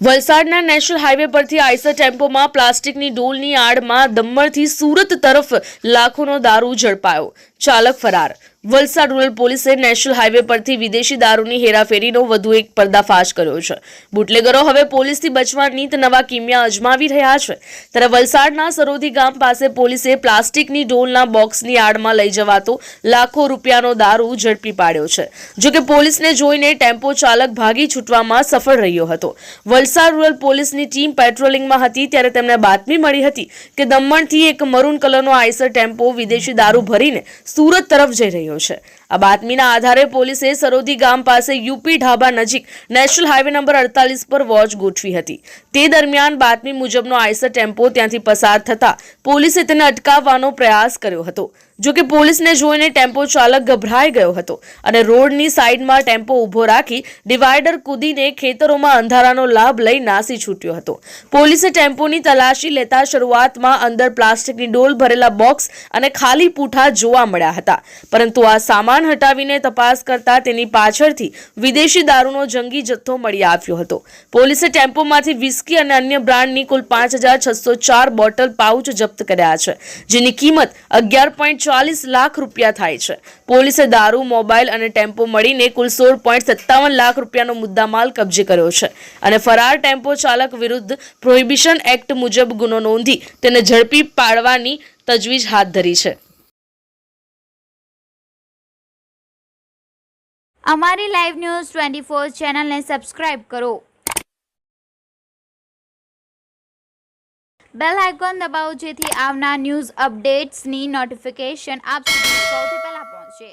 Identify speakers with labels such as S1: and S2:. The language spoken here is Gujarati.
S1: વલસાડના નેશનલ હાઈવે પરથી આઈસર ટેમ્પોમાં પ્લાસ્ટિકની ડોલની આડમાં દમણથી સુરત તરફ લાખોનો દારૂ ઝડપાયો, ચાલક ફરાર। વલસાડ રૂરલ પોલીસે નેશનલ હાઈવે પરથી વિદેશી દારૂની હેરાફેરીનો વધુ એક પર્દાફાશ કર્યો છે। બુટલેગરો હવે પોલીસથી બચવા નીત નવા કિમિયા અજમાવી રહ્યા છે। ત્યારે વલસાડના સરોધી ગામ પાસે પોલીસે પ્લાસ્ટિકની ડોલના બોક્સની આડમાં લઈ જવાતો લાખો રૂપિયાનો દારૂ ઝડપી પાડ્યો છે। જો કે પોલીસને જોઈને ટેમ્પો ચાલક ભાગી છૂટવામાં સફળ રહ્યો હતો। વલસાડ રૂરલ પોલીસની ટીમ પેટ્રોલિંગમાં હતી ત્યારે તેમને બાતમી મળી હતી કે દમણથી એક મરૂન કલરનો આઈસર ટેમ્પો વિદેશી દારૂ ભરીને સુરત તરફ જઈ રહ્યો છે। આ બાતમીના આધારે પોલીસે સરોધી ગામ પાસે યુપી ઢાબા નજીક નેશનલ હાઈવે નંબર 48 પર વોચ ગોઠવી હતી। તે દરમિયાન બાતમી મુજબનો આઈસર ટેમ્પો ત્યાંથી પસાર થતા પોલીસે તેને અટકાવવાનો પ્રયાસ કર્યો હતો। જો કે પોલીસને જોઈને ટેમ્પો ચાલક ગભરાઈ ગયો હતો અને રોડની સાઈડમાં ટેમ્પો ઊભો રાખી ડિવાઈડર કૂદીને ખેતરોમાં અંધારાનો લાભ લઈ નાસી છૂટ્યો હતો। પોલીસે ટેમ્પોની તલાશી લેતા શરૂઆતમાં અંદર પ્લાસ્ટિકની ડોલ ભરેલા બોક્સ અને ખાલી પૂંઠા જોવા મળ્યા હતા, પરંતુ આ સામાન હટાવીને તપાસ કરતા તેની પાછળથી વિદેશી દારૂનો જંગી જથ્થો મળી આવ્યો હતો। પોલીસે ટેમ્પોમાંથી વિસ્કી અને અન્ય બ્રાન્ડની કુલ 5,604 બોટલ પાઉચ જપ્ત કર્યા છે, જેની કિંમત 11.40 લાખ રૂપિયા થાય છે। પોલીસે દારૂ, મોબાઈલ અને ટેમ્પો મળીને કુલ 16.57 લાખ રૂપિયાનો મુદ્દામાલ કબજે કર્યો છે અને ફરાર ટેમ્પો ચાલક વિરુદ્ધ પ્રોહિબિશન એક્ટ મુજબ ગુનો નોંધી તેને ઝડપી પાડવાની તજવીજ હાથ ધરી છે।
S2: અમારી લાઈવ ન્યૂઝ 24 ચેનલને સબસ્ક્રાઇબ કરો, બેલ આઇકોન દબાવો જેથી આવનાર ન્યૂઝ અપડેટ્સની નોટિફિકેશન આપ સુધી સૌથી પહેલા પહોંચે।